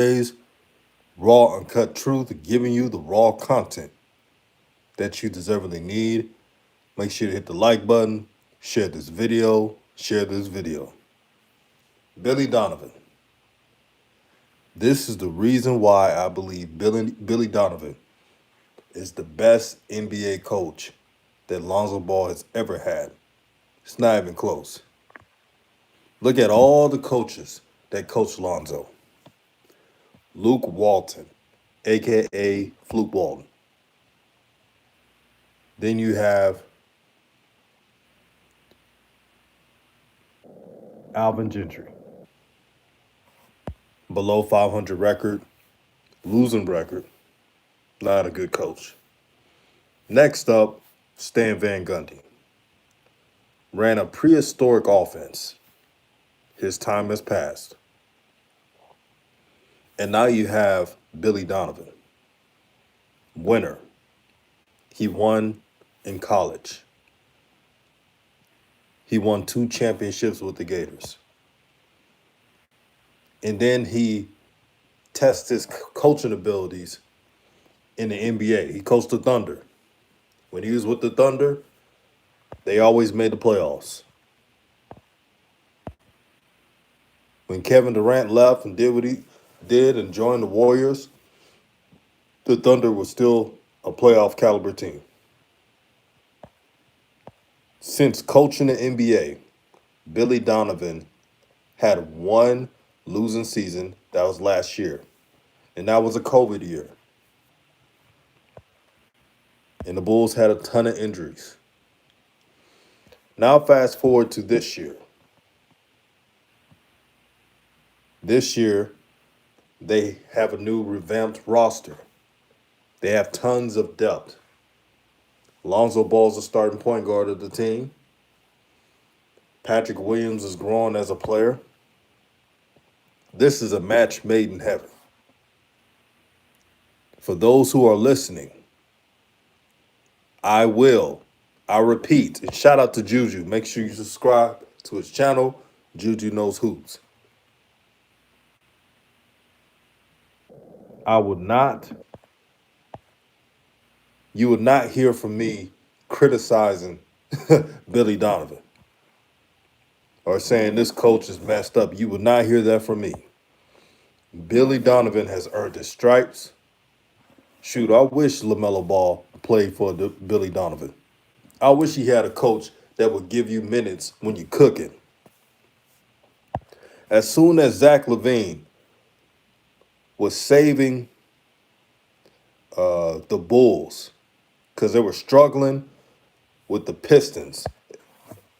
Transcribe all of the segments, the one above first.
Days, raw, uncut truth, giving you the raw content that you deservedly need. Make sure to hit the like button, share this video. Billy Donovan. This is the reason why I believe Billy Donovan is the best NBA coach that Lonzo Ball has ever had. It's not even close. Look at all the coaches that coached Lonzo. Luke Walton, aka Fluke Walton. Then you have Alvin Gentry. Below 500 record, losing record, not a good coach. Next up, Stan Van Gundy. Ran a prehistoric offense. His time has passed. And now you have Billy Donovan. Winner. He won in college. He won 2 championships with the Gators. And then he tests his coaching abilities in the NBA. He coached the Thunder. When he was with the Thunder, they always made the playoffs. When Kevin Durant left and did what he did and joined the Warriors, the Thunder was still a playoff caliber team. Since coaching the NBA, Billy Donovan had one losing season. That was last year. And that was a COVID year. And the Bulls had a ton of injuries. Now fast forward to this year. This year, they have a new revamped roster. They have tons of depth. Lonzo Ball's the starting point guard of the team. Patrick Williams is growing as a player. This is a match made in heaven. For those who are listening, I repeat, and shout out to Juju. Make sure you subscribe to his channel, Juju Knows Hoops. You would not hear from me criticizing Billy Donovan or saying this coach is messed up. You would not hear that from me. Billy Donovan has earned his stripes. Shoot, I wish LaMelo Ball played for Billy Donovan. I wish he had a coach that would give you minutes when you're cooking. As soon as Zach LaVine was saving the Bulls because they were struggling with the Pistons,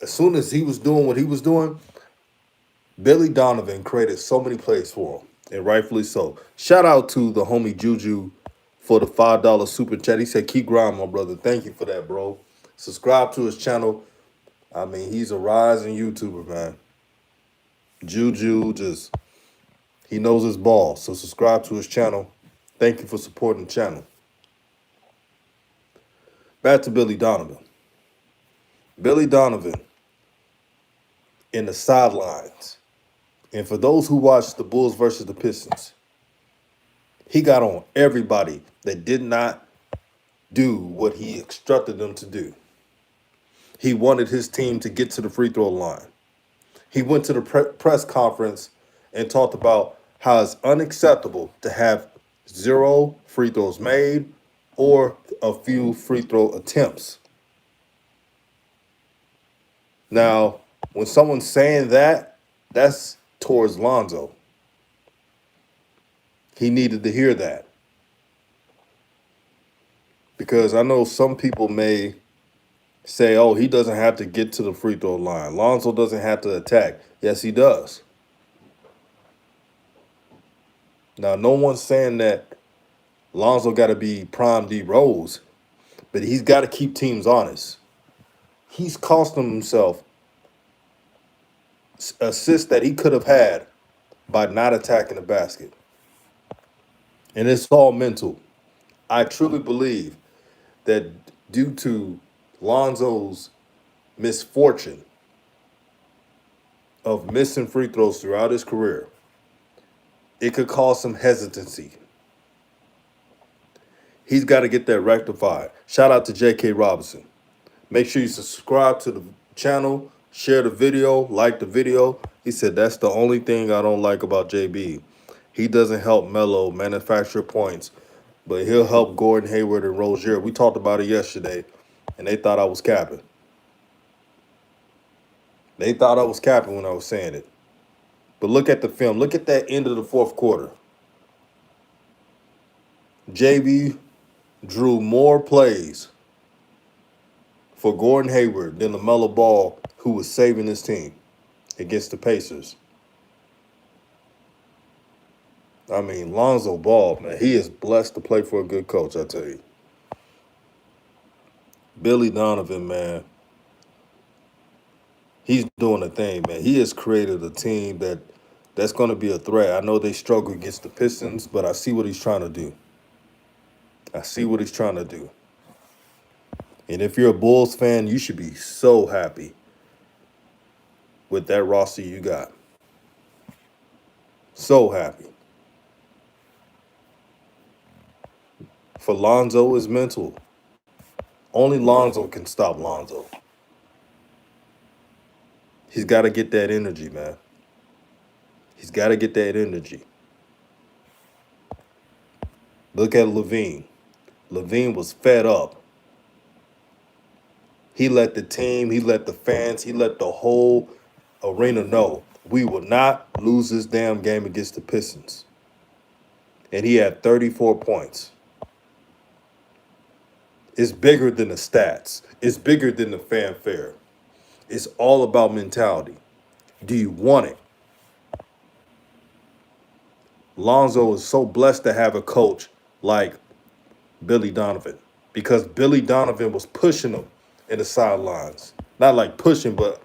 as soon as he was doing what he was doing, Billy Donovan created so many plays for him, and rightfully so. Shout out to the homie Juju for the $5 super chat. He said, keep grinding, my brother. Thank you for that, bro. Subscribe to his channel. I mean, he's a rising YouTuber, man. Juju he knows his ball. So subscribe to his channel. Thank you for supporting the channel. Back to Billy Donovan. Billy Donovan in the sidelines. And for those who watched the Bulls versus the Pistons, he got on everybody that did not do what he instructed them to do. He wanted his team to get to the free throw line. He went to the press conference and talked about how it's unacceptable to have 0 free throws made or a few free throw attempts. Now, when someone's saying that, that's towards Lonzo. He needed to hear that. Because I know some people may say, oh, he doesn't have to get to the free throw line. Lonzo doesn't have to attack. Yes, he does. Now, no one's saying that Lonzo got to be prime D Rose, but he's got to keep teams honest. He's costing himself assists that he could have had by not attacking the basket. And it's all mental. I truly believe that due to Lonzo's misfortune of missing free throws throughout his career, it could cause some hesitancy. He's got to get that rectified. Shout out to J.K. Robinson. Make sure you subscribe to the channel, share the video, like the video. He said that's the only thing I don't like about JB. He doesn't help Melo manufacture points, but he'll help Gordon Hayward and Rozier. We talked about it yesterday, and they thought I was capping. They thought I was capping when I was saying it. But look at the film. Look at that end of the fourth quarter. JB drew more plays for Gordon Hayward than LaMelo Ball, who was saving his team against the Pacers. I mean, Lonzo Ball, man, he is blessed to play for a good coach, I tell you. Billy Donovan, man, he's doing a thing, man. He has created a team that's going to be a threat. I know they struggle against the Pistons, but I see what he's trying to do. I see what he's trying to do. And if you're a Bulls fan, you should be so happy with that roster you got. So happy. For Lonzo is mental. Only Lonzo can stop Lonzo. He's got to get that energy, man. He's got to get that energy. Look at Levine. Levine was fed up. He let the team, he let the fans, he let the whole arena know we will not lose this damn game against the Pistons. And he had 34 points. It's bigger than the stats. It's bigger than the fanfare. It's all about mentality. Do you want it? Lonzo is so blessed to have a coach like Billy Donovan, because Billy Donovan was pushing him in the sidelines. Not like pushing, but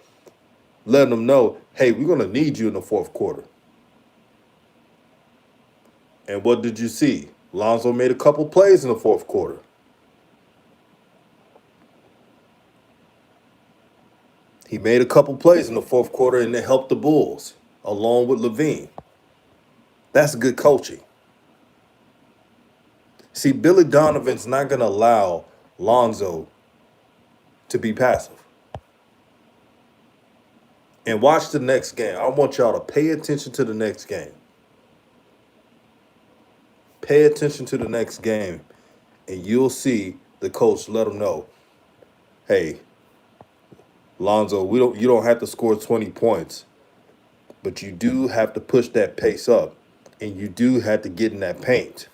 letting them know, hey, we're going to need you in the fourth quarter. And what did you see? Lonzo made a couple plays in the fourth quarter. He made a couple plays in the fourth quarter, and it helped the Bulls, along with Levine. That's good coaching. See, Billy Donovan's not going to allow Lonzo to be passive. And watch the next game. I want y'all to pay attention to the next game. Pay attention to the next game, and you'll see the coach let him know, hey, Lonzo, you don't have to score 20 points, but you do have to push that pace up, and you do have to get in that paint,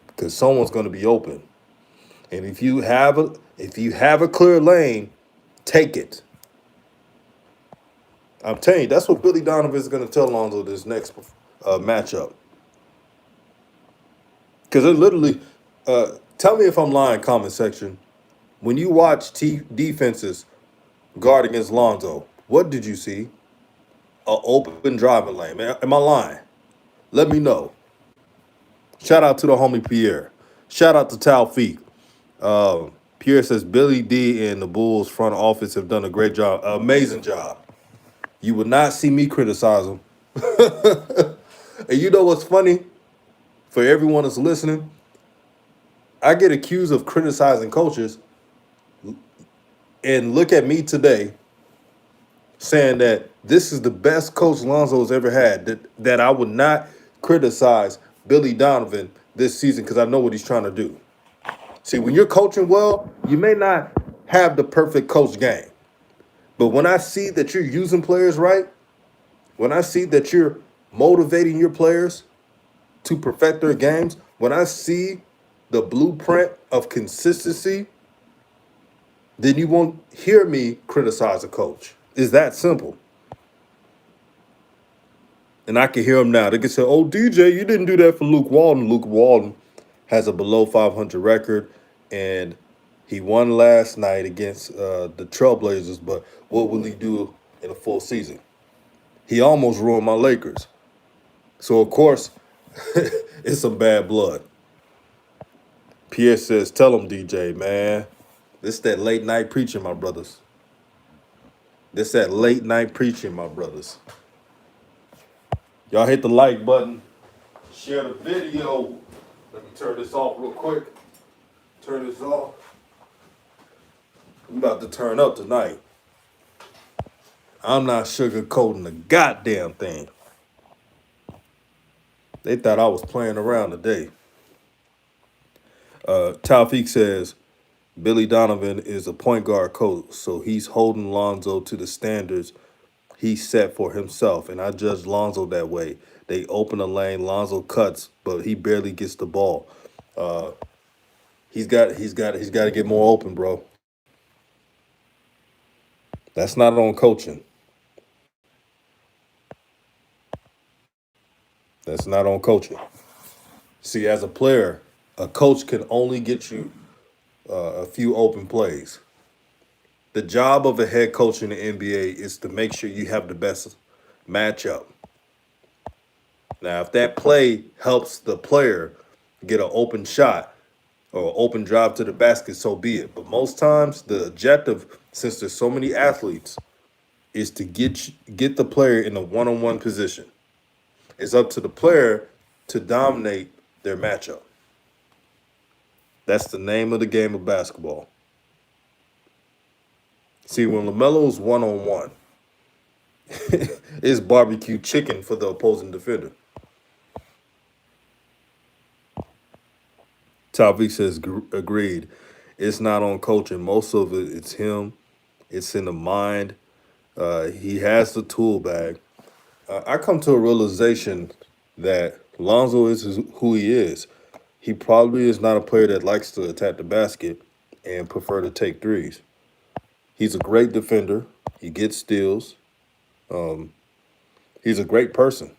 because someone's going to be open. And if you have a clear lane, take it. I'm telling you, that's what Billy Donovan is going to tell Lonzo this next matchup. Because it literally, tell me if I'm lying, comment section. When you watch defenses guard against Lonzo, what did you see? An open driving lane. Am I lying? Let me know. Shout out to the homie Pierre. Shout out to Taufeeq. Pierre says Billy D and the Bulls front office have done a great job. Amazing job. You would not see me criticize them. And you know what's funny? For everyone that's listening, I get accused of criticizing coaches, and look at me today saying that this is the best coach Lonzo's ever had, that I would not criticize Billy Donovan this season because I know what he's trying to do. See, when you're coaching well, you may not have the perfect coach game. But when I see that you're using players right, when I see that you're motivating your players to perfect their games, when I see the blueprint of consistency, then you won't hear me criticize a coach. It's that simple. And I can hear them now. They can say, oh, DJ, you didn't do that for Luke Walton. Luke Walton has a below 500 record, and he won last night against the Trailblazers, but what will he do in a full season? He almost ruined my Lakers. So, of course, it's some bad blood. Pierre says, tell him, DJ, man. This is that late night preaching, my brothers. This that late night preaching, my brothers. Y'all hit the like button. Share the video. Let me turn this off real quick. Turn this off. I'm about to turn up tonight. I'm not sugarcoating the goddamn thing. They thought I was playing around today. Taufik says Billy Donovan is a point guard coach, so he's holding Lonzo to the standards he set for himself, and I judge Lonzo that way. They open a lane, Lonzo cuts, but he barely gets the ball. Uh, he's got to get more open, bro. That's not on coaching. That's not on coaching. See, as a player, a coach can only get you a few open plays. The job of a head coach in the NBA is to make sure you have the best matchup. Now, if that play helps the player get an open shot or open drive to the basket, so be it. But most times, the objective, since there's so many athletes, is to get the player in a one-on-one position. It's up to the player to dominate their matchup. That's the name of the game of basketball. See, when LaMelo's one-on-one, it's barbecue chicken for the opposing defender. Talvik says, agreed. It's not on coaching. Most of it, it's him. It's in the mind. He has the tool bag. I come to a realization that Lonzo is who he is. He probably is not a player that likes to attack the basket and prefer to take threes. He's a great defender. He gets steals. Um, he's a great person.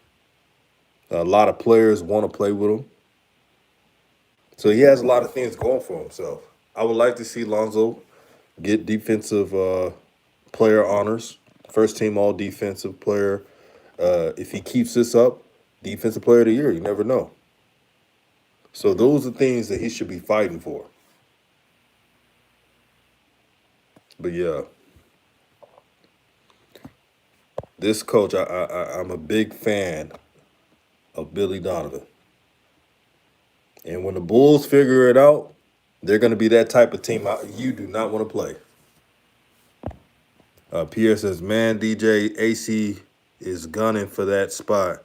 A lot of players want to play with him. So he has a lot of things going for himself. I would like to see Lonzo get defensive player honors, first team all defensive player. If he keeps this up, defensive player of the year, you never know. So those are things that he should be fighting for. But yeah, this coach, I'm a big fan of Billy Donovan. And when the Bulls figure it out, they're going to be that type of team you do not want to play. Pierre says, man, DJ AC is gunning for that spot.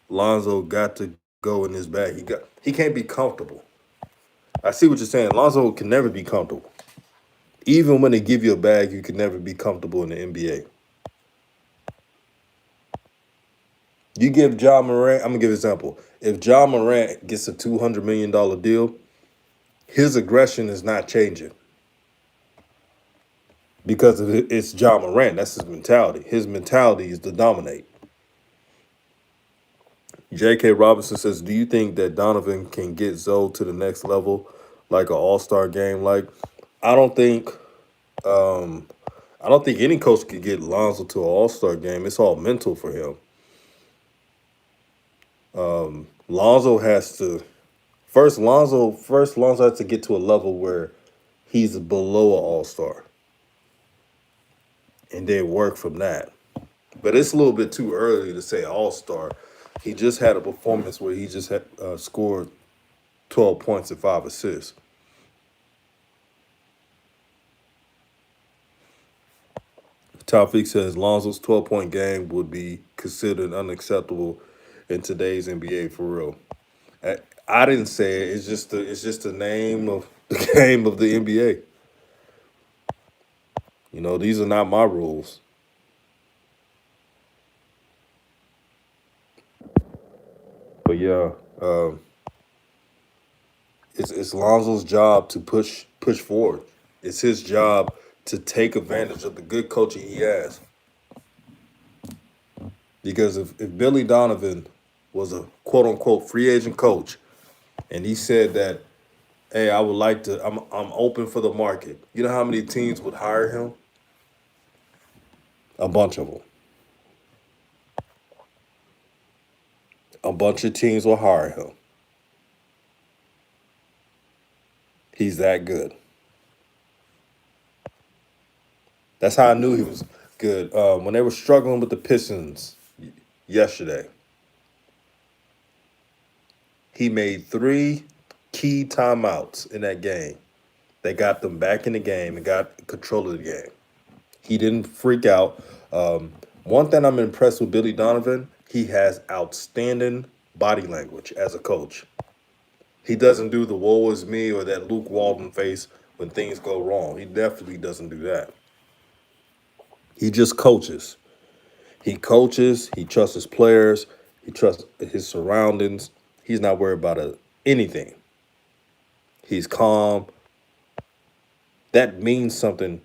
Lonzo got to go in his bag. He can't be comfortable. I see what you're saying. Lonzo can never be comfortable. Even when they give you a bag, you can never be comfortable in the NBA. You give Ja Morant, I'm gonna give an example. If Ja Morant gets a $200 million deal, his aggression is not changing. Because it's Ja Morant. That's his mentality. His mentality is to dominate. J.K. Robinson says, do you think that Donovan can get Zoe to the next level, like an all-star game? Like, I don't think um, I don't think any coach could get Lonzo to an all-star game. It's all mental for him. Lonzo has to Lonzo has to get to a level where he's below an all-star and then work from that. But it's a little bit too early to say all-star. He just had a performance where he just had scored 12 points and 5 assists. Taufik says Lonzo's 12-point game would be considered unacceptable in today's NBA for real. I didn't say it. It's just the name of the game of the NBA. You know, these are not my rules. But yeah, um, it's Lonzo's job to push forward. It's his job to take advantage of the good coaching he has. Because if Billy Donovan was a quote unquote free agent coach and he said that, hey, I would like to, I'm open for the market. You know how many teams would hire him? A bunch of them. A bunch of teams will hire him. He's that good. That's how I knew he was good. When they were struggling with the Pistons yesterday, He made 3 key timeouts in that game. They got them back in the game and got control of the game. He didn't freak out. One thing I'm impressed with Billy Donovan, he has outstanding body language as a coach. He doesn't do the woe is me or that Luke Walton face when things go wrong. He definitely doesn't do that. He just coaches. He coaches. He trusts his players. He trusts his surroundings. He's not worried about anything. He's calm. That means something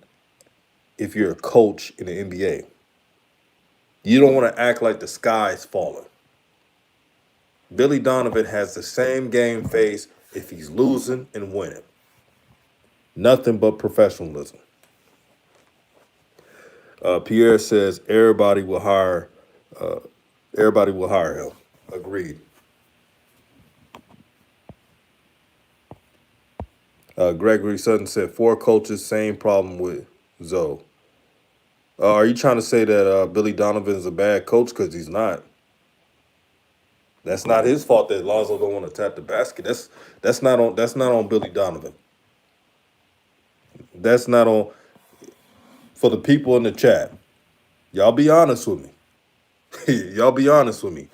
if you're a coach in the NBA. You don't want to act like the sky's falling. Billy Donovan has the same game face if he's losing and winning. Nothing but professionalism. Pierre says everybody will hire. Everybody will hire him. Agreed. Gregory Sutton said 4 coaches, same problem with Zoe. Are you trying to say that Billy Donovan is a bad coach? Because he's not. That's not his fault that Lonzo don't want to tap the basket. That's not on Billy Donovan. That's not on for the people in the chat. Y'all be honest with me. Y'all be honest with me.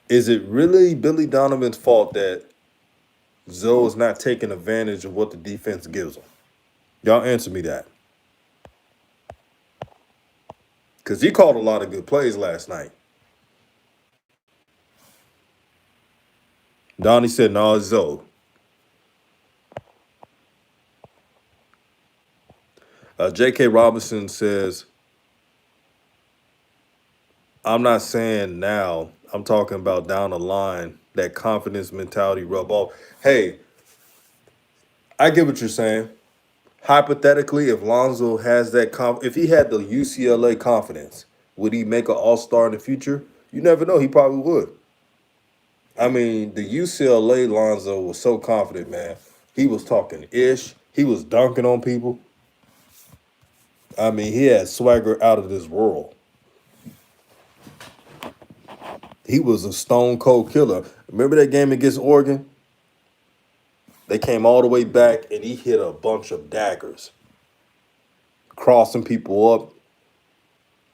Is it really Billy Donovan's fault that Zoe is not taking advantage of what the defense gives him? Y'all answer me that. Because he called a lot of good plays last night. Donnie said, no, it's Zoe. J.K. Robinson says, I'm not saying now, I'm talking about down the line, that confidence mentality rub off. Hey, I get what you're saying. Hypothetically, if Lonzo has that if he had the UCLA confidence, would he make an all-star in the future? You never know. He probably would. I mean, the UCLA Lonzo was so confident, man. He was talking ish. He was dunking on people. I mean, he had swagger out of this world. He was a stone cold killer. Remember that game against Oregon? They came all the way back, and he hit a bunch of daggers, crossing people up.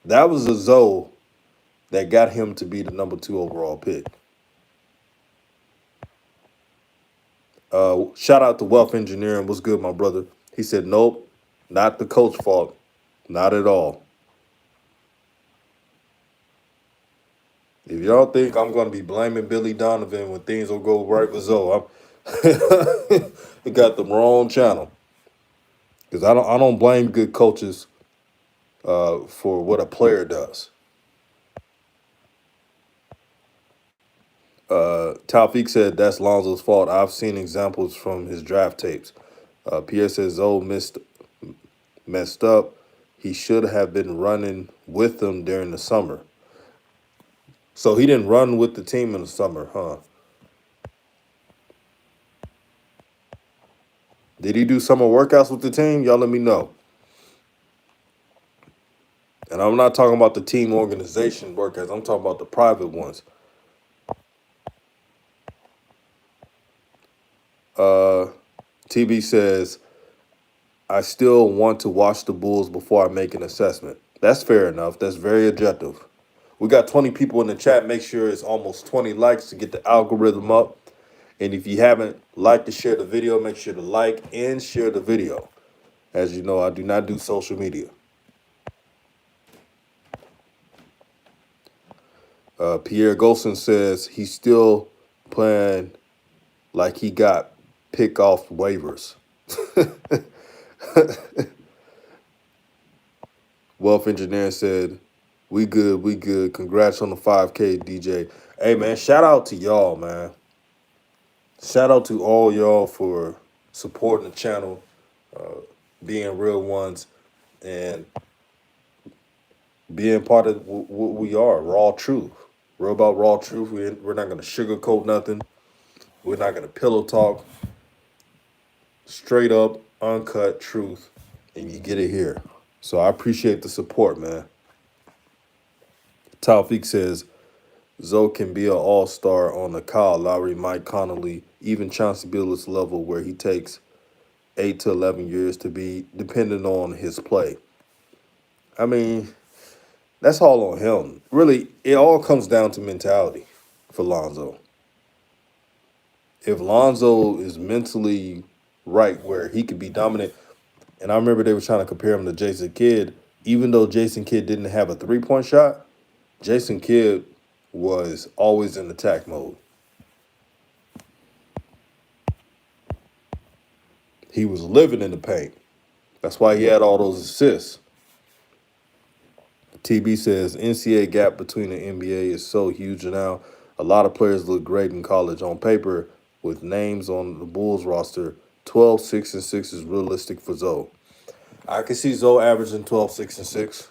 That was a Zoe that got him to be the number 2 overall pick. Shout out to Wealth Engineering. What's good, my brother? He said, nope, not the coach fault. Not at all. If y'all think I'm going to be blaming Billy Donovan when things will go right with Zoe, you got the wrong channel. Because I don't blame good coaches for what a player does. Taufik said that's Lonzo's fault. I've seen examples from his draft tapes. Pierre says Zoe messed up. He should have been running with them during the summer. So he didn't run with the team in the summer, huh? Did he do summer workouts with the team? Y'all let me know. And I'm not talking about the team organization workouts. I'm talking about the private ones. TB says, I still want to watch the Bulls before I make an assessment. That's fair enough. That's very objective. We got 20 people in the chat. Make sure it's almost 20 likes to get the algorithm up. And if you haven't liked or shared the video, make sure to like and share the video. As you know, I do not do social media. Pierre Golson says he's still playing like he got pick off waivers. Wealth Engineer said, we good, we good. Congrats on the 5K, DJ. Hey, man, shout out to y'all, man. Shout out to all y'all for supporting the channel, being real ones, and being part of what we are, Raw Truth. We're about Raw Truth. We're not going to sugarcoat nothing. We're not going to pillow talk. Straight up, uncut truth, and you get it here. So I appreciate the support, man. Taufik says, Zoe can be an all-star on the Kyle Lowry, Mike Conley, even Chauncey Billups level where he takes 8 to 11 years to be dependent on his play. I mean, that's all on him. Really, it all comes down to mentality for Lonzo. If Lonzo is mentally right where he could be dominant, and I remember they were trying to compare him to Jason Kidd, even though Jason Kidd didn't have a three-point shot, Jason Kidd was always in attack mode. He was living in the paint. That's why he had all those assists. TB says NCAA gap between the NBA is so huge now. A lot of players look great in college on paper with names on the Bulls roster. 12, 6, and 6 is realistic for Zoe. I can see Zoe averaging 12, 6, and 6.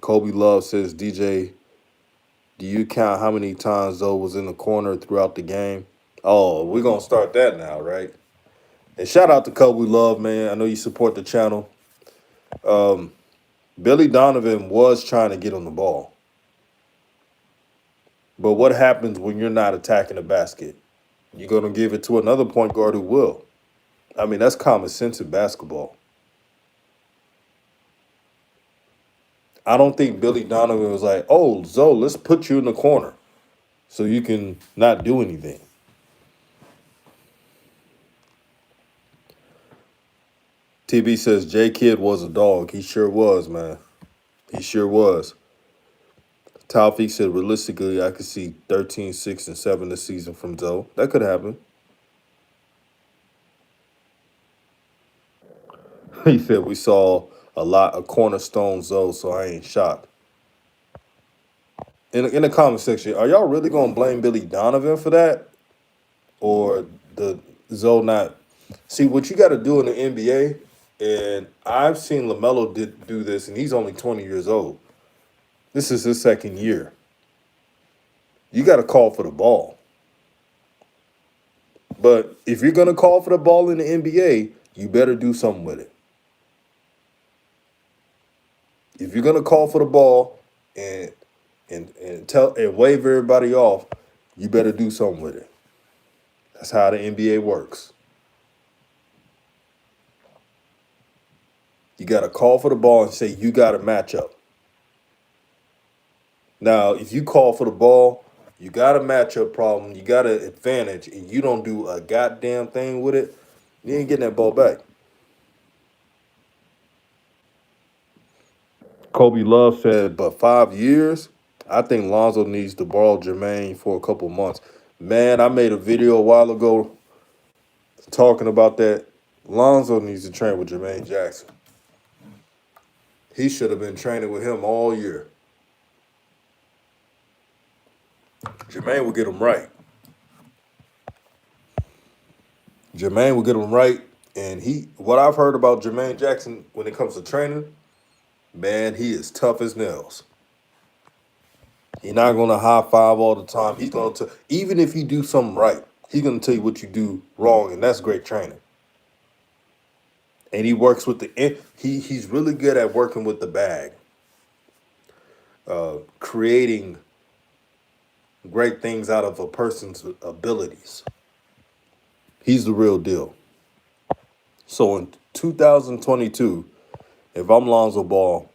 Kobe Love says, DJ, do you count how many times Zoe was in the corner throughout the game? Oh, we're going to start that now, right? And shout out to Kobe Love, man. I know you support the channel. Billy Donovan was trying to get on the ball. But what happens when you're not attacking the basket? You're going to give it to another point guard who will. I mean, that's common sense in basketball. I don't think Billy Donovan was like, oh, Zoe, let's put you in the corner so you can not do anything. TB says J Kidd was a dog. He sure was, man. He sure was. Taufik said, realistically, I could see 13, 6, and 7 this season from Zoe. That could happen. He said we saw a lot of cornerstone Zoe, so I ain't shocked. In the comment section, are y'all really gonna blame Billy Donovan for that, or the Zoe not? See what you got to do in the NBA, and I've seen LaMelo do this, and he's only 20 years old. This is his second year. You got to call for the ball, but if you're gonna call for the ball in the NBA, you better do something with it. If you're gonna call for the ball and tell and wave everybody off, you better do something with it. That's how the NBA works. You got to call for the ball and say you got a matchup. Now, if you call for the ball, you got a matchup problem, you got an advantage, and you don't do a goddamn thing with it, you ain't getting that ball back. Kobe Love said, but 5 years? I think Lonzo needs to borrow Jermaine for a couple months. Man, I made a video a while ago talking about that. Lonzo needs to train with Jermaine Jackson. He should have been training with him all year. Jermaine will get him right. Jermaine will get him right. And what I've heard about Jermaine Jackson when it comes to training, man, he is tough as nails. He's not going to high five all the time. He's going to, even if you do something right, he's going to tell you what you do wrong, and that's great training. And he works with he's really good at working with the bag, creating great things out of a person's abilities. He's the real deal. So in 2022, if I'm Lonzo Ball,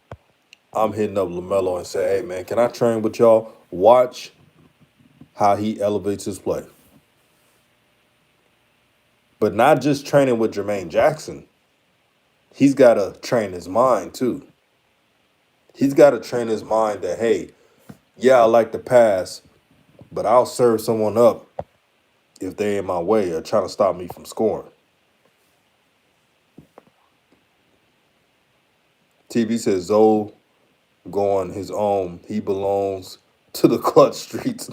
I'm hitting up LaMelo and say, hey, man, can I train with y'all? Watch how he elevates his play. But not just training with Jermaine Jackson. He's got to train his mind, too. He's got to train his mind that, hey, yeah, I like to pass, but I'll serve someone up if they're in my way or trying to stop me from scoring. TV says Zoe going his own. He belongs to the clutch streets.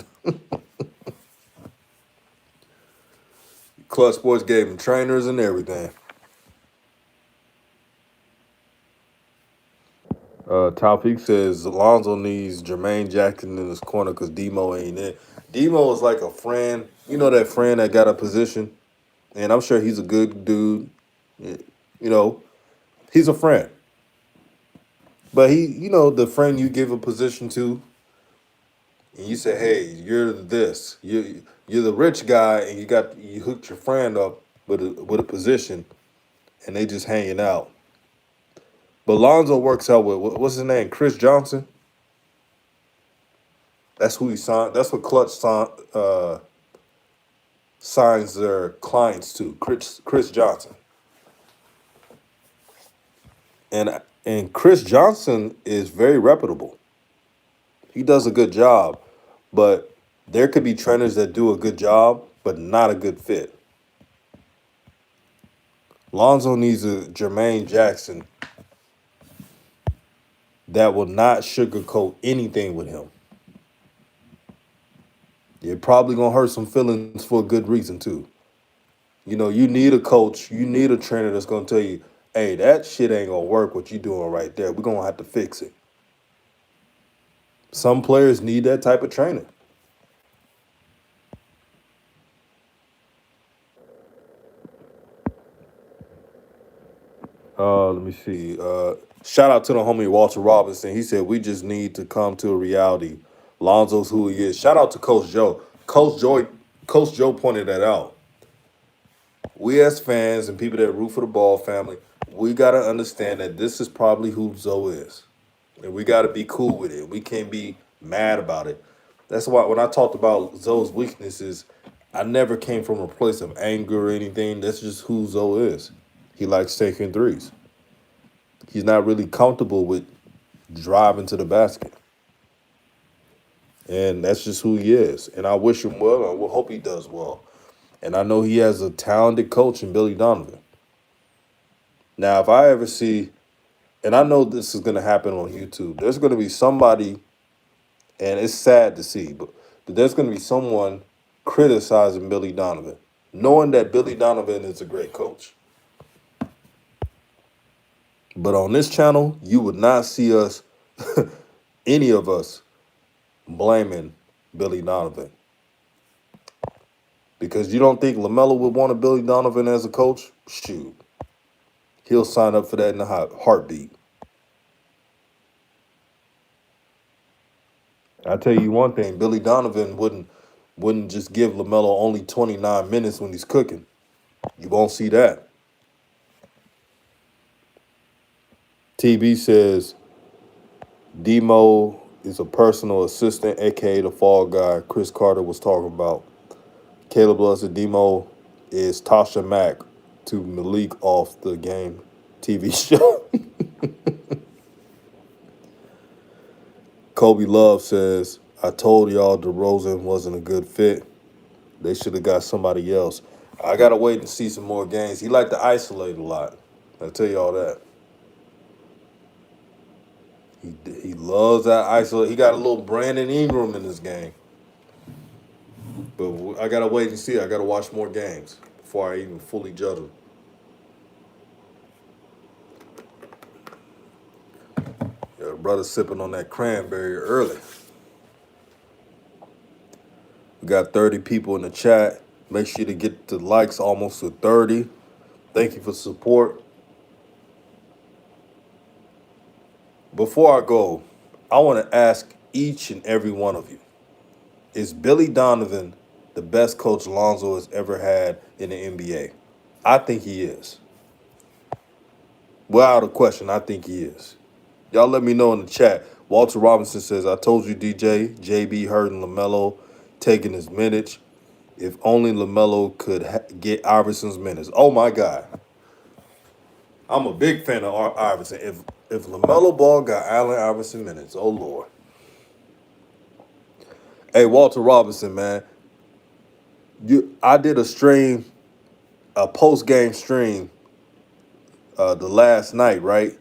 Clutch Sports gave him trainers and everything. Taufik says Lonzo needs Jermaine Jackson in his corner because Demo ain't it. Demo is like a friend. You know that friend that got a position? And I'm sure he's a good dude. You know, he's a friend. But the friend you give a position to, and you say, "Hey, you're this. You're the rich guy, and you hooked your friend up with a position, and they just hanging out." But Lonzo works out with what's his name, Chris Johnson. That's who he signed. That's what signs their clients to. Chris Johnson, and Chris Johnson is very reputable. He does a good job, but there could be trainers that do a good job, but not a good fit. Lonzo needs a Jermaine Jackson that will not sugarcoat anything with him. You're probably gonna hurt some feelings for a good reason too. You know, you need a coach, you need a trainer that's gonna tell you, "Hey, that shit ain't gonna work. What you doing right there? We're gonna have to fix it." Some players need that type of trainer. Let me see. Shout out to the homie Walter Robinson. He said we just need to come to a reality. Lonzo's who he is. Shout out to Coach Joe. Coach Joe pointed that out. We as fans and people that root for the Ball family, we gotta understand that this is probably who Zoe is. And we gotta be cool with it. We can't be mad about it. That's why when I talked about Zoe's weaknesses, I never came from a place of anger or anything. That's just who Zoe is. He likes taking threes. He's not really comfortable with driving to the basket. And that's just who he is. And I wish him well. I will hope he does well. And I know he has a talented coach in Billy Donovan. Now, if I ever see, and I know this is going to happen on YouTube, there's going to be somebody, and it's sad to see, but there's going to be someone criticizing Billy Donovan, knowing that Billy Donovan is a great coach. But on this channel, you would not see us, any of us, blaming Billy Donovan. Because you don't think LaMelo would want a Billy Donovan as a coach? Shoot. He'll sign up for that in a heartbeat. I tell you one thing, Billy Donovan wouldn't just give LaMelo only 29 minutes when he's cooking. You won't see that. TB says Demo is a personal assistant, aka the fall guy Chris Carter was talking about. Caleb Love said Demo is Tasha Mack to Malik off the game TV show. Kobe Love says, I told y'all DeRozan wasn't a good fit. They should have got somebody else. I got to wait and see some more games. He liked to isolate a lot. I'll tell you all that. He loves that isolate. He got a little Brandon Ingram in this game. But I got to wait and see. I got to watch more games before I even fully judge him. Yeah, brother sipping on that cranberry early. We got 30 people in the chat. Make sure to get the likes almost to 30. Thank you for support. Before I go, I want to ask each and every one of you, is Billy Donovan the best coach Lonzo has ever had in the NBA? I think he is. Without a question, I think he is. Y'all let me know in the chat. Walter Robinson says, I told you, DJ, JB hurting LaMelo, taking his minutes. If only LaMelo could get Iverson's minutes. Oh, my God. I'm a big fan of Iverson. If LaMelo Ball got Allen Iverson minutes, oh, Lord. Hey, Walter Robinson, man. I did a stream, a post-game stream the last night, right?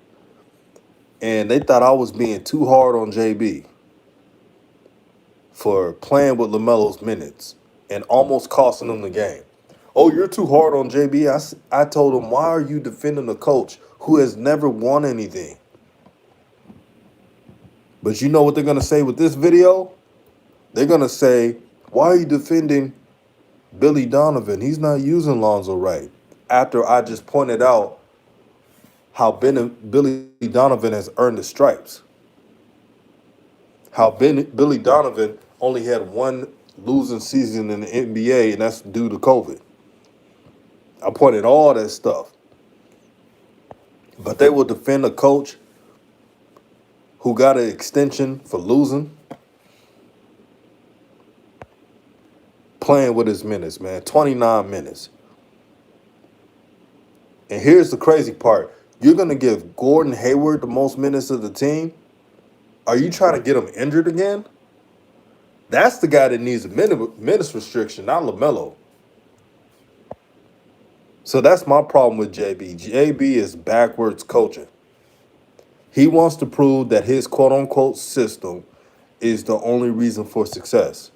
And they thought I was being too hard on JB for playing with LaMelo's minutes and almost costing him the game. Oh, you're too hard on JB. I told him, why are you defending a coach who has never won anything? But you know what they're going to say with this video? They're going to say, why are you defending Billy Donovan? He's not using Lonzo right. After I just pointed out how Billy Donovan has earned the stripes. How Billy Donovan only had one losing season in the NBA, and that's due to COVID. I pointed all that stuff. But they will defend a coach who got an extension for losing, playing with his minutes, man. 29 minutes. And here's the crazy part. You're going to give Gordon Hayward the most minutes of the team? Are you trying to get him injured again? That's the guy that needs a minutes restriction, not LaMelo. So that's my problem with JB. JB is backwards coaching. He wants to prove that his quote-unquote system is the only reason for success.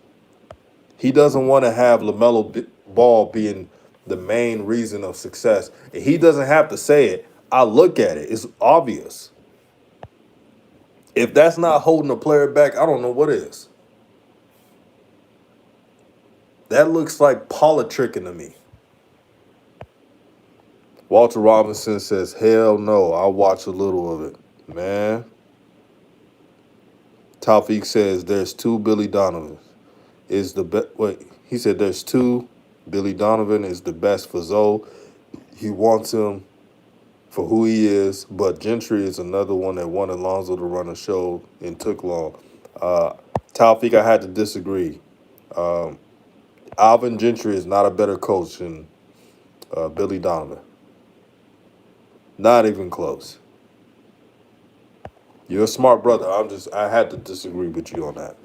He doesn't want to have LaMelo Ball being the main reason of success. And he doesn't have to say it. I look at it. It's obvious. If that's not holding a player back, I don't know what is. That looks like politicking to me. Walter Robinson says, hell no, I'll watch a little of it. Man. Taufik says, there's two Billy Donovans. Is the best. Wait, he said there's two. Billy Donovan is the best for Zoe. He wants him for who he is, but Gentry is another one that wanted Lonzo to run a show and took long. Taufik, I had to disagree. Alvin Gentry is not a better coach than Billy Donovan. Not even close. You're a smart brother. I had to disagree with you on that.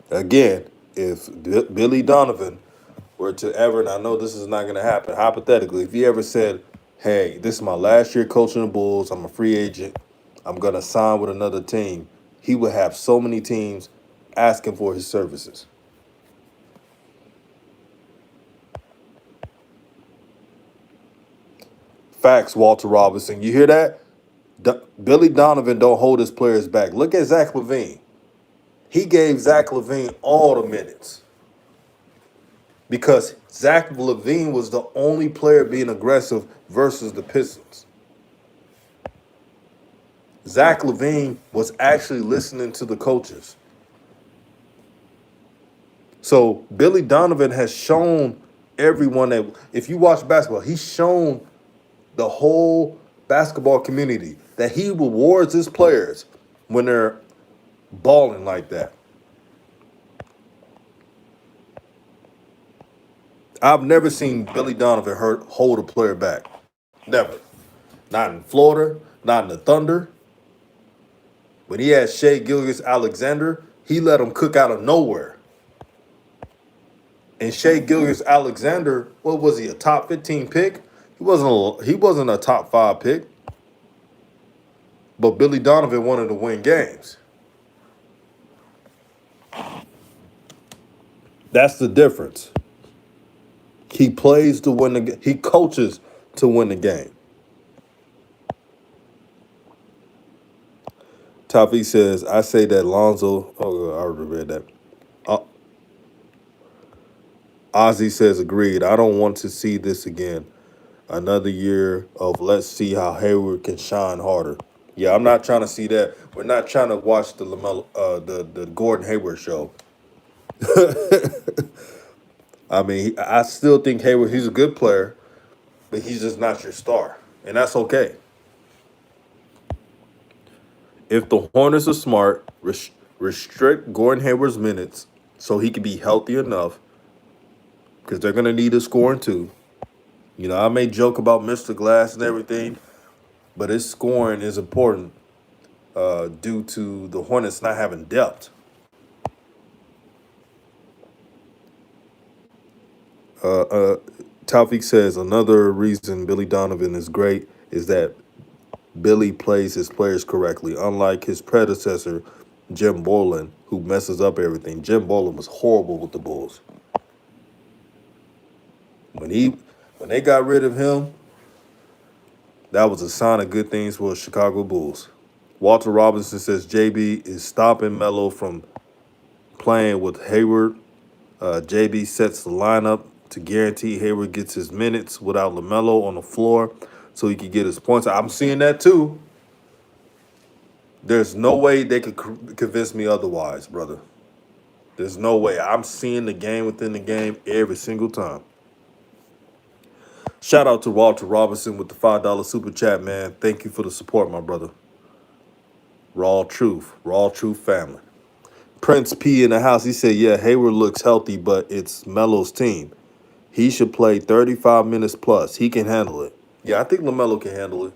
Again, if Billy Donovan were to ever, and I know this is not going to happen, hypothetically, if he ever said, hey, this is my last year coaching the Bulls, I'm a free agent, I'm going to sign with another team, he would have so many teams asking for his services. Facts, Walter Robinson. You hear that? Billy Donovan don't hold his players back. Look at Zach LaVine. He gave Zach LaVine all the minutes because Zach LaVine was the only player being aggressive versus the Pistons. Zach LaVine was actually listening to the coaches. So Billy Donovan has shown everyone that if you watch basketball, he's shown the whole basketball community that he rewards his players when they're balling like that. I've never seen Billy Donovan hold a player back. Never. Not in Florida, not in the Thunder. When he had Shea Gilgeous-Alexander, he let him cook out of nowhere. And Shea Gilgeous-Alexander, what was he, a top 15 pick? He wasn't a top 5 pick. But Billy Donovan wanted to win games. That's the difference. He plays to win the game. He coaches to win the game. Tafi says, I say that Lonzo. Oh, I already read that. Ozzy says, agreed. I don't want to see this again. Another year of let's see how Hayward can shine harder. Yeah, I'm not trying to see that. We're not trying to watch the the Gordon Hayward show. I mean, I still think Hayward, he's a good player, but he's just not your star. And that's okay. If the Hornets are smart, restrict Gordon Hayward's minutes so he can be healthy enough, because they're going to need his scoring too. You know, I may joke about Mr. Glass and everything, but his scoring is important due to the Hornets not having depth. Taufik says another reason Billy Donovan is great is that Billy plays his players correctly, unlike his predecessor, Jim Boylan, who messes up everything. Jim Boylan was horrible with the Bulls. When they got rid of him, that was a sign of good things for the Chicago Bulls. Walter Robinson says JB is stopping Melo from playing with Hayward. JB sets the lineup to guarantee Hayward gets his minutes without LaMelo on the floor so he can get his points. I'm seeing that too. There's no way they could convince me otherwise, brother. There's no way. I'm seeing the game within the game every single time. Shout out to Walter Robinson with the $5 super chat, man. Thank you for the support, my brother. Raw Truth family. Prince P in the house. He said, "Yeah, Hayward looks healthy, but it's Melo's team. He should play 35 minutes plus. He can handle it." Yeah, I think LaMelo can handle it.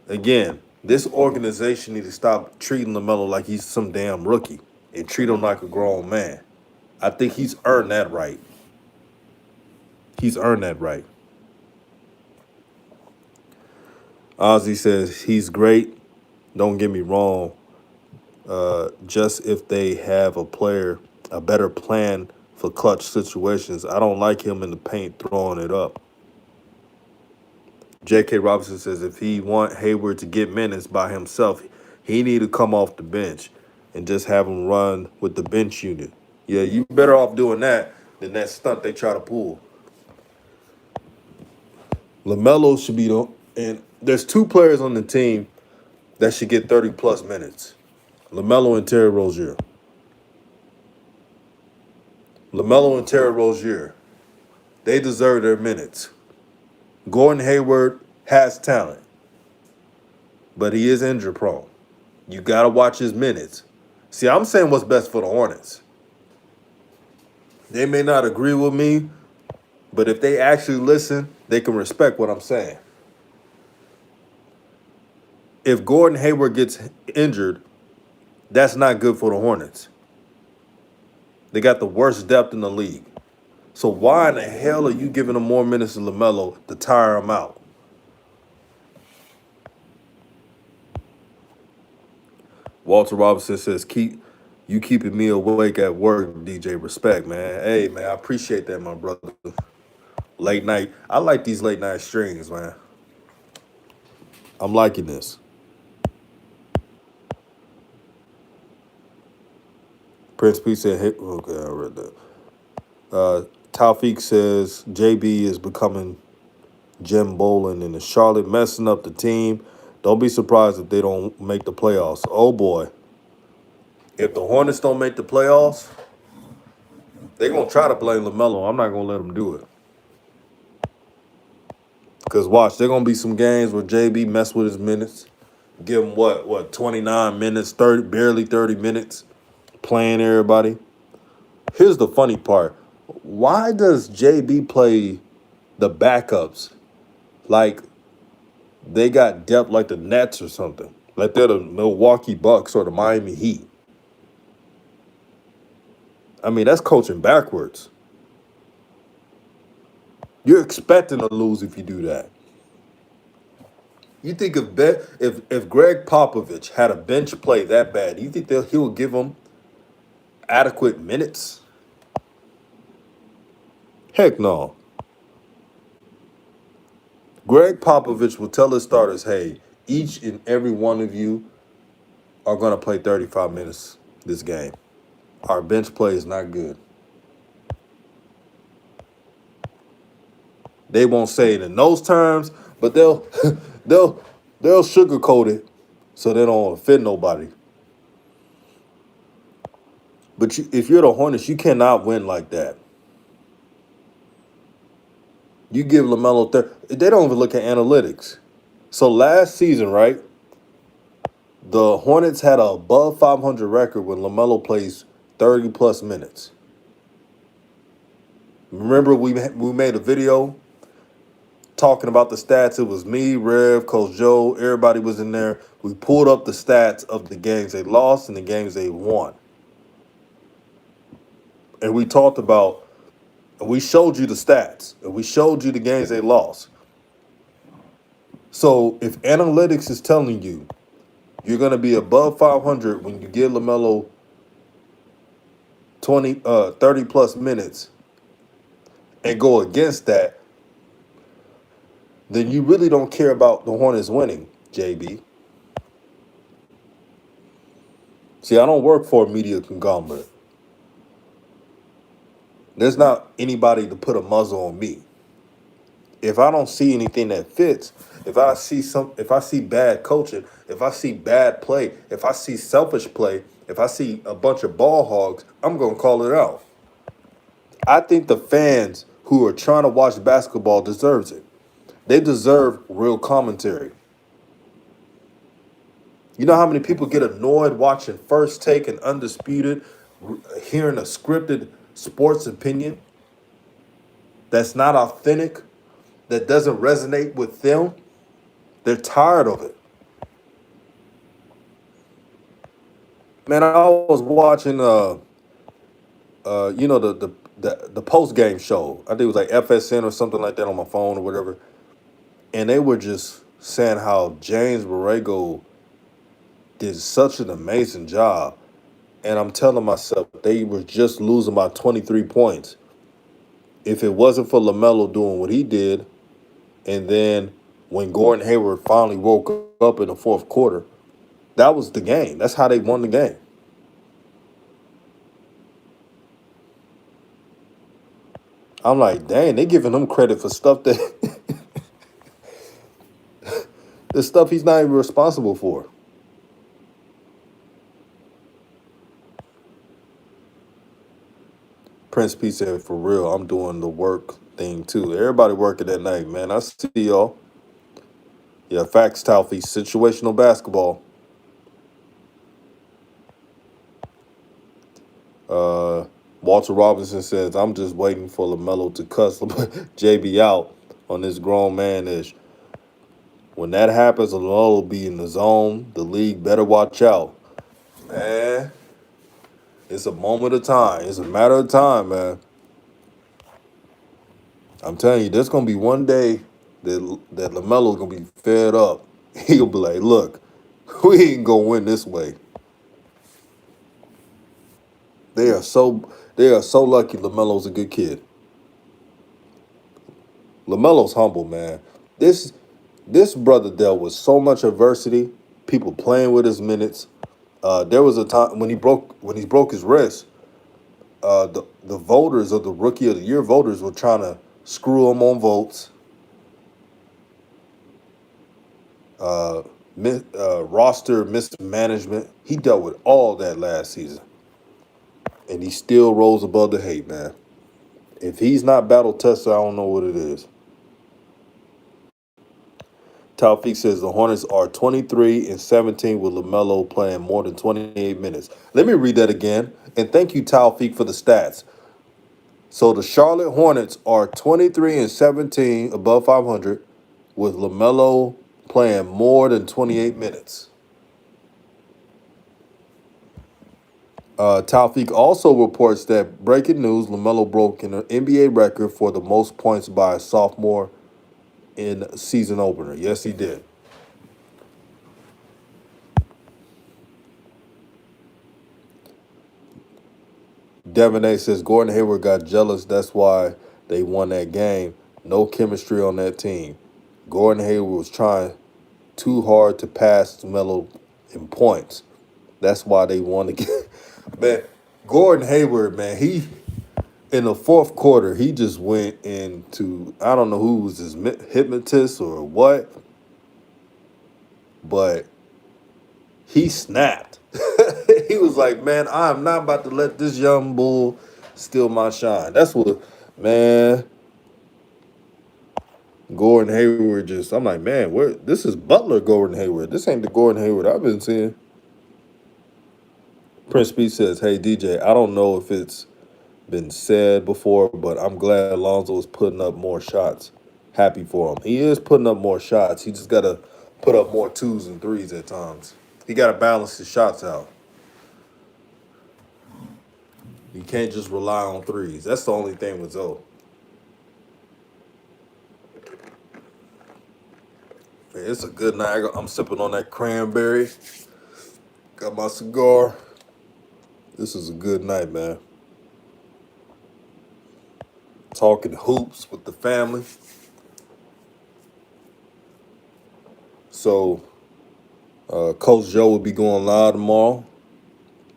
Again, this organization needs to stop treating LaMelo like he's some damn rookie and treat him like a grown man. I think he's earned that right. He's earned that right. Ozzy says he's great. Don't get me wrong. Just if they have a better plan for clutch situations. I don't like him in the paint throwing it up. J.K. Robinson says if he want Hayward to get minutes by himself, he need to come off the bench and just have him run with the bench unit. Yeah, you better off doing that than that stunt they try to pull. LaMelo should be and there's two players on the team that should get 30 plus minutes. LaMelo and Terry Rozier. LaMelo and Terry Rozier. They deserve their minutes. Gordon Hayward has talent, but he is injury prone. You got to watch his minutes. See, I'm saying what's best for the Hornets. They may not agree with me, but if they actually listen, they can respect what I'm saying. If Gordon Hayward gets injured, that's not good for the Hornets. They got the worst depth in the league. So why in the hell are you giving them more minutes to LaMelo to tire him out? Walter Robinson says, you keeping me awake at work, DJ. Respect, man. Hey, man, I appreciate that, my brother. Late night. I like these late night streams, man. I'm liking this. Prince P said, hey, okay, I read that. Taufik says, JB is becoming Jim Bolin and the Charlotte messing up the team. Don't be surprised if they don't make the playoffs. Oh, boy. If the Hornets don't make the playoffs, they're going to try to blame LaMelo. I'm not going to let them do it. Because watch, there going to be some games where JB mess with his minutes. Give him, 29 minutes, 30, barely 30 minutes, playing everybody. Here's the funny part. Why does JB play the backups like they got depth like the Nets or something? Like they're the Milwaukee Bucks or the Miami Heat. I mean, that's coaching backwards. You're expecting to lose if you do that. You think if Greg Popovich had a bench play that bad, you think he will give him adequate minutes? Heck no. Greg Popovich will tell his starters, hey, each and every one of you are going to play 35 minutes this game. Our bench play is not good. They won't say it in those terms, but they'll sugarcoat it so they don't offend nobody. But if you're the Hornets, you cannot win like that. You give LaMelo they don't even look at analytics. So last season, right, the Hornets had a above 500 record when LaMelo plays 30 plus minutes. Remember we made a video talking about the stats. It was me, Rev, Coach Joe, everybody was in there. We pulled up the stats of the games they lost and the games they won. And we talked about, and we showed you the stats, and we showed you the games they lost. So if analytics is telling you you're going to be above 500 when you give LaMelo 30 plus minutes and go against that, then you really don't care about the Hornets winning, JB. See, I don't work for a media conglomerate. There's not anybody to put a muzzle on me. If I don't see anything that fits, if I see bad coaching, if I see bad play, if I see selfish play, if I see a bunch of ball hogs, I'm gonna call it out. I think the fans who are trying to watch basketball deserves it. They deserve real commentary. You know how many people get annoyed watching First Take and Undisputed, hearing a scripted sports opinion that's not authentic, that doesn't resonate with them? They're tired of it. Man, I was watching the post game show. I think it was like FSN or something like that on my phone or whatever. And they were just saying how James Borrego did such an amazing job. And I'm telling myself they were just losing by 23 points. If it wasn't for LaMelo doing what he did, and then when Gordon Hayward finally woke up in the fourth quarter, that was the game. That's how they won the game. I'm like, dang, they giving him credit for stuff that the stuff he's not even responsible for. Prince P said, for real, I'm doing the work thing too. Everybody working at night, man. I see y'all. Yeah, facts, Talfi. Situational basketball. Uh, Walter Robinson says, I'm just waiting for LaMelo to cuss JB out on this grown man ish. When that happens, LaMelo will be in the zone. The league better watch out. Man, it's a moment of time. It's a matter of time, man. I'm telling you, there's gonna be one day that LaMelo's gonna be fed up. He'll be like, look, we ain't gonna win this way. They are so lucky LaMelo's a good kid. LaMelo's humble, man. This this brother dealt with so much adversity, people playing with his minutes. There was a time when he broke his wrist. The voters of the rookie of the year voters were trying to screw him on votes. Uh, Roster mismanagement. He dealt with all that last season, and he still rose above the hate, man. If he's not battle tested, I don't know what it is. Taufik says the Hornets are 23 and 17 with LaMelo playing more than 28 minutes. Let me read that again. And thank you, Taufik, for the stats. So the Charlotte Hornets are 23 and 17 above 500 with LaMelo playing more than 28 minutes. Taufik also reports that breaking news, LaMelo broke an NBA record for the most points by a sophomore in season opener. Yes, he did. Devin A says Gordon Hayward got jealous. That's why they won that game. No chemistry on that team. Gordon Hayward was trying too hard to pass Melo in points. That's why they won the game. Man, Gordon Hayward, man, he in the fourth quarter, he just went into I don't know who was his hypnotist or what, but he snapped. He was like, "Man, I am not about to let this young bull steal my shine." That's what, man. Gordon Hayward just. I'm like, man, where? This is Butler Gordon Hayward. This ain't the Gordon Hayward I've been seeing. Prince B says, "Hey DJ, I don't know if it's been said before, but I'm glad Lonzo is putting up more shots. Happy for him. He is putting up more shots. He just got to put up more twos and threes at times. He got to balance his shots out. You can't just rely on threes. That's the only thing with Zoe. It's a good night. I'm sipping on that cranberry. Got my cigar. This is a good night, man. Talking hoops with the family. So, Coach Joe will be going live tomorrow.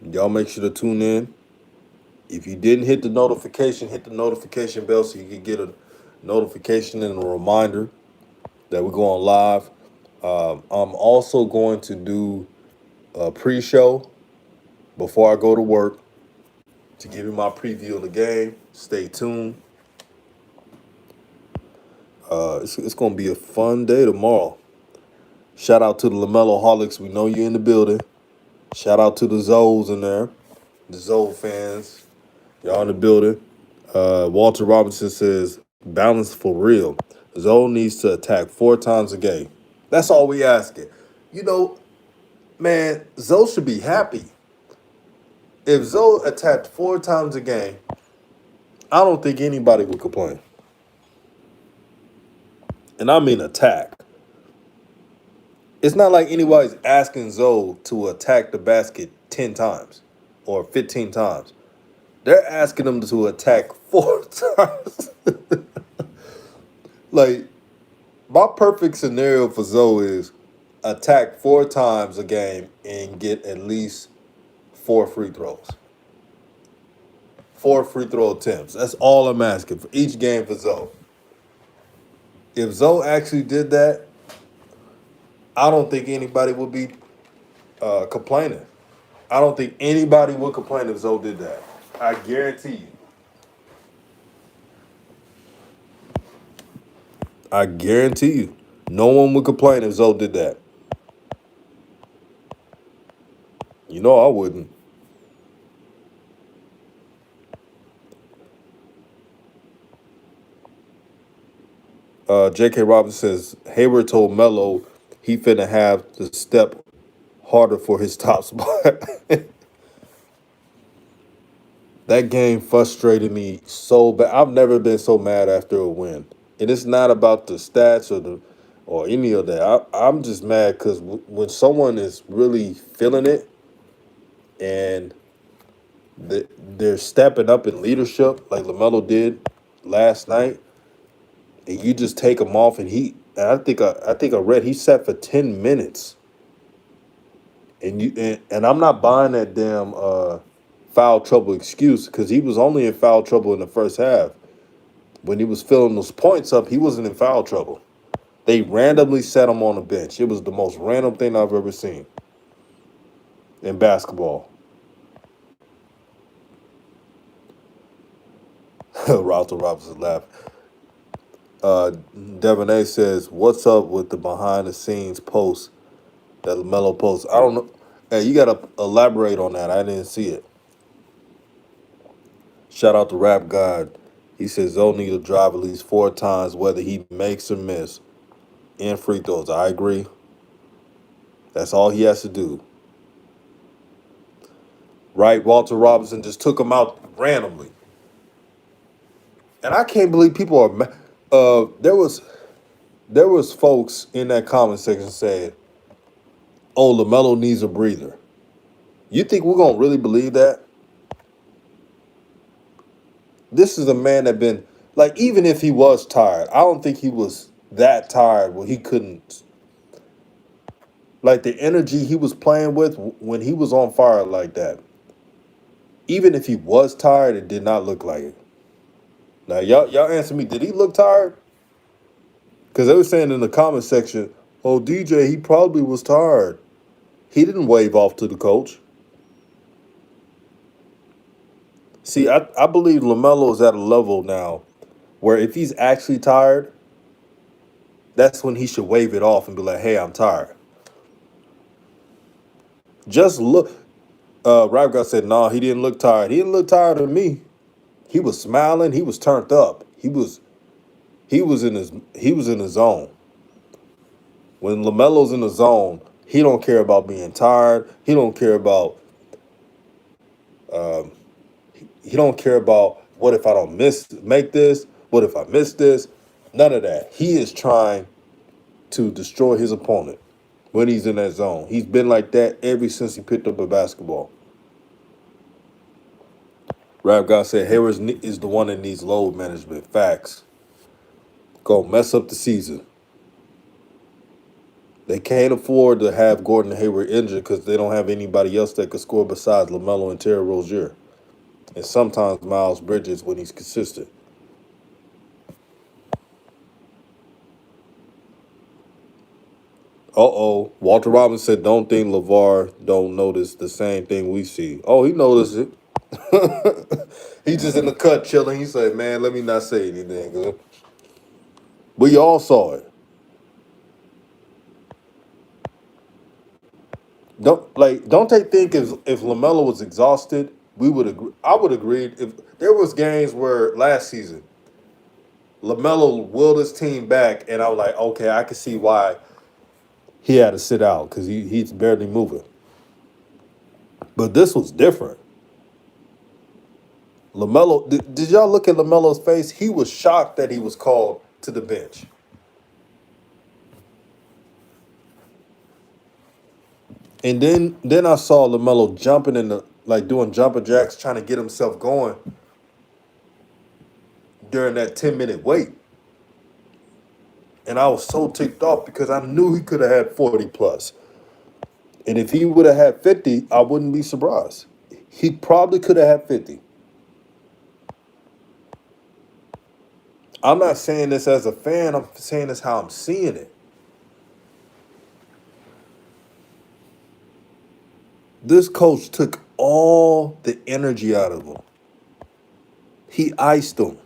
Y'all make sure to tune in. If you didn't hit the notification bell so you can get notification and a reminder that we're going live. I'm also going to do a pre-show before I go to work to give you my preview of the game. Stay tuned. It's going to be a fun day tomorrow. Shout out to the LaMelo Holics. We know you're in the building. Shout out to the Zoes in there, the Zoe fans. Y'all in the building. Walter Robinson says, balance for real. Zoe needs to attack 4 times a game. That's all we asking. You know, man, Zoe should be happy. If Zoe attacked 4 times a game, I don't think anybody would complain. And I mean attack. It's not like anybody's asking Zoe to attack the basket 10 times or 15 times. They're asking them to attack 4 times. Like, my perfect scenario for Zoe is attack 4 times a game and get at least 4 free throws. 4 free throw attempts. That's all I'm asking for each game for Zoe. If Zoe actually did that, I don't think anybody would be complaining. I don't think anybody would complain if Zoe did that. I guarantee you. I guarantee you. No one would complain if Zoe did that. You know I wouldn't. J.K. Robinson says, Hayward told Melo he finna have to step harder for his top spot. That game frustrated me so bad. I've never been so mad after a win. And it's not about the stats or any of that. I'm just mad because when someone is really feeling it and they're stepping up in leadership like LaMelo did last night, and you just take him off, and I think I read he sat for 10 minutes, and I'm not buying that damn foul trouble excuse because he was only in foul trouble in the first half. When he was filling those points up, he wasn't in foul trouble. They randomly set him on the bench. It was the most random thing I've ever seen in basketball. Ralph Robinson laughed. Devin A says, "What's up with the behind-the-scenes post that LaMelo posts?" I don't know. Hey, you gotta elaborate on that. I didn't see it. Shout out to Rap God. He says Zoe need to drive at least 4 times, whether he makes or miss, in free throws. I agree. That's all he has to do. Right? Walter Robinson just took him out randomly, and I can't believe people are. There was folks in that comment section saying, "Oh, LaMelo needs a breather." You think we're gonna really believe that? This is a man that been like, even if he was tired, I don't think he was that tired where he couldn't, like, the energy he was playing with when he was on fire like that. Even if he was tired, it did not look like it. Now, y'all answer me. Did he look tired? Because they were saying in the comment section, "Oh, DJ, he probably was tired." He didn't wave off to the coach. See, I believe LaMelo is at a level now where if he's actually tired, that's when he should wave it off and be like, "Hey, I'm tired." Just look. Rap God said, "No, he didn't look tired. He didn't look tired to me. He was smiling. He was turned up. He was in his zone. When LaMelo's in the zone, he don't care about being tired. He don't care about um, he don't care about what if I don't make this. What if I miss this? None of that. He is trying to destroy his opponent when he's in that zone. He's been like that ever since he picked up a basketball. Rap God said Hayward is the one that needs load management. Facts. Go mess up the season. They can't afford to have Gordon Hayward injured because they don't have anybody else that could score besides LaMelo and Terry Rozier. And sometimes Miles Bridges when he's consistent. Uh-oh. Walter Robinson said, don't think LeVar don't notice the same thing we see. Oh, he noticed it. He's just in the cut chilling. He said, man, let me not say anything. We all saw it. Don't they think if LaMelo was exhausted, we would agree. I would agree if there was games where last season LaMelo willed his team back, and I was like, okay, I can see why he had to sit out because he's barely moving. But this was different. LaMelo, did y'all look at LaMelo's face? He was shocked that he was called to the bench. And then I saw LaMelo jumping in the like doing jumper jacks, trying to get himself going during that 10-minute wait. And I was so ticked off because I knew he could have had 40 plus. And if he would have had 50, I wouldn't be surprised. He probably could have had 50. I'm not saying this as a fan, I'm saying this how I'm seeing it. This coach took all the energy out of him. He iced him.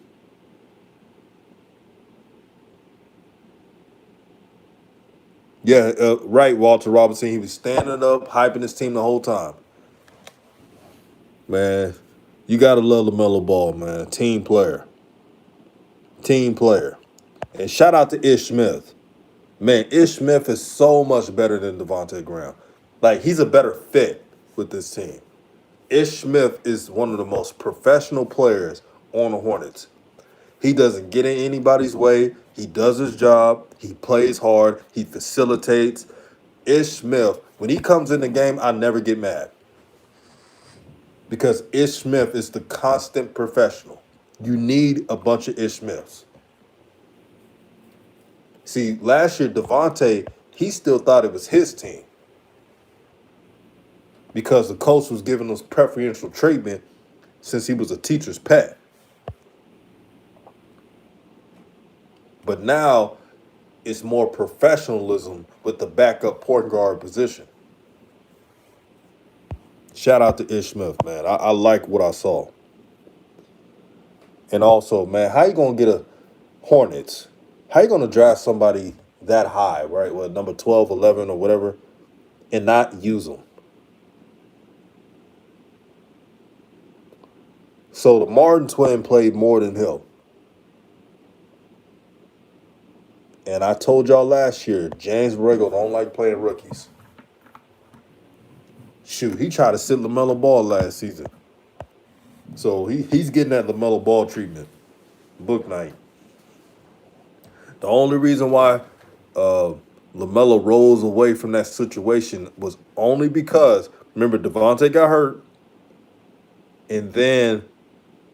Yeah, right, Walter Robinson. He was standing up, hyping his team the whole time. Man, you got to love LaMelo Ball, man. Team player. Team player. And shout out to Ish Smith. Man, Ish Smith is so much better than Devontae Graham. Like, he's a better fit with this team. Ish Smith is one of the most professional players on the Hornets. He doesn't get in anybody's way. He does his job. He plays hard. He facilitates. Ish Smith, when he comes in the game, I never get mad. Because Ish Smith is the constant professional. You need a bunch of Ish Smiths. See, last year, Devontae, he still thought it was his team. Because the coach was giving us preferential treatment since he was a teacher's pet. But now it's more professionalism with the backup point guard position. Shout out to Ish Smith, man. I like what I saw. And also, man, how you gonna get a Hornets? How you gonna draft somebody that high, right? Well, number 12, 11, or whatever, and not use them? So the Martin twin played more than him. And I told y'all last year, James Borrego don't like playing rookies. Shoot, he tried to sit LaMelo Ball last season. So he's getting that LaMelo Ball treatment. Book night. The only reason why LaMelo rolls away from that situation was only because, remember, Devontae got hurt, and then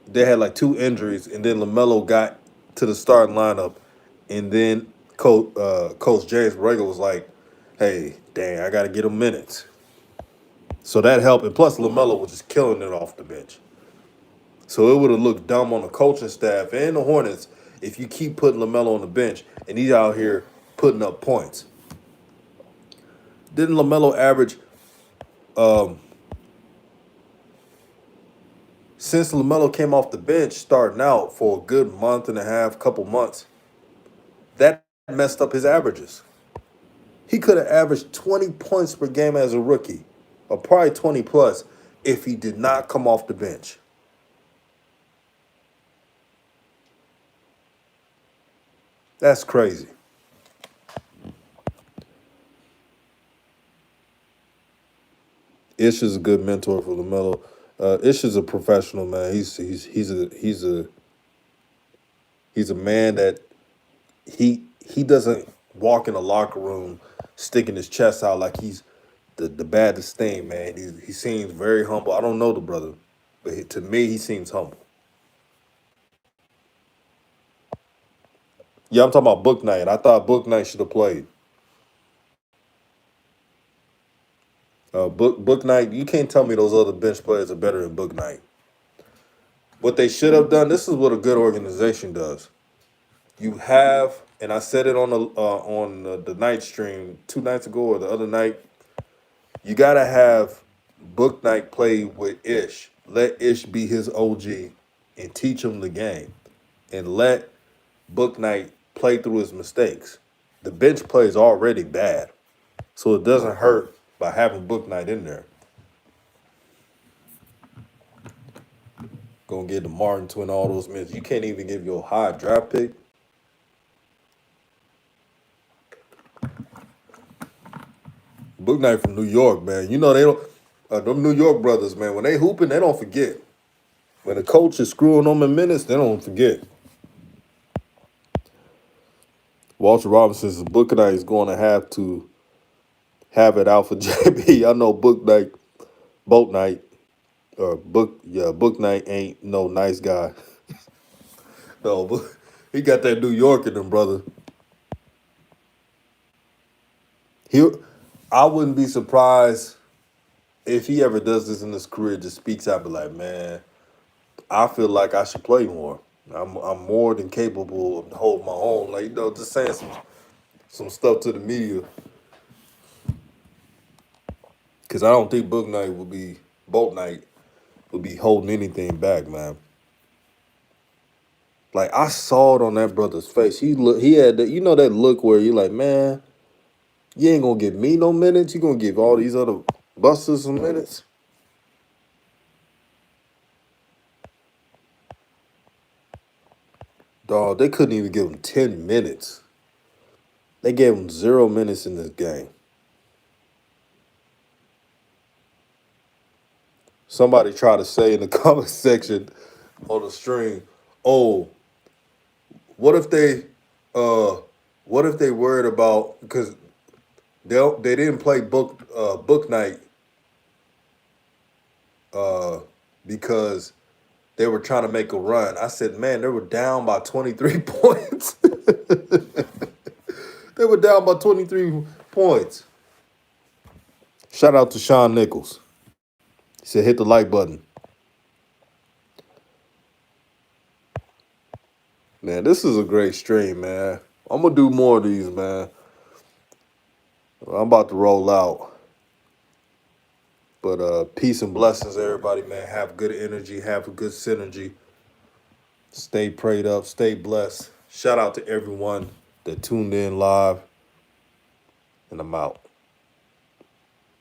they had like two injuries, and then LaMelo got to the starting lineup, and then Coach James Borrego was like, hey, dang, I got to get him minutes. So that helped, and plus LaMelo was just killing it off the bench. So it would have looked dumb on the coaching staff and the Hornets if you keep putting LaMelo on the bench and he's out here putting up points. Didn't LaMelo average, since LaMelo came off the bench starting out for a good month and a half, couple months, that messed up his averages. He could have averaged 20 points per game as a rookie, or probably 20 plus, if he did not come off the bench. That's crazy. Ish is a good mentor for LaMelo. Ish is a professional, man. He's a man that he doesn't walk in a locker room sticking his chest out like he's the baddest thing, man. He seems very humble. I don't know the brother, but to me, he seems humble. Yeah, I'm talking about Book Night. I thought Book Night should have played. Book Night, you can't tell me those other bench players are better than Book Night. What they should have done, this is what a good organization does. You have and I said it on the night stream 2 nights ago or the other night. You gotta have Book Knight play with Ish. Let Ish be his OG and teach him the game, and let Book Knight play through his mistakes. The bench play is already bad, so it doesn't hurt by having Book Knight in there. Gonna get the Martin twin all those minutes. You can't even give your high draft pick. Book Knight from New York, man. You know they don't. Them New York brothers, man. When they hooping, they don't forget. When the coach is screwing them in minutes, they don't forget. Walter Robinson says Book Knight is going to have it out for JB. I know Book Knight, Boat Knight, or Book Knight ain't no nice guy. No, but he got that New York in him, brother. I wouldn't be surprised if he ever does this in his career. Just speaks out, be like, man, I feel like I should play more. I'm more than capable of holding my own. Like, just saying some stuff to the media. Because I don't think Boat Knight would be holding anything back, man. Like, I saw it on that brother's face. He had that, that look where you're like, man, you ain't gonna give me no minutes. You gonna give all these other busters some minutes. Dog, they couldn't even give him 10 minutes. They gave him 0 minutes in this game. Somebody tried to say in the comment section on the stream, oh, what if they worried about, because they didn't play Book Night because they were trying to make a run. I said, man, they were down by 23 points. They were down by 23 points. Shout out to Sean Nichols. He said, hit the like button. Man, this is a great stream, man. I'm going to do more of these, man. I'm about to roll out. But peace and blessings, everybody, man. Have good energy. Have a good synergy. Stay prayed up. Stay blessed. Shout out to everyone that tuned in live. And I'm out.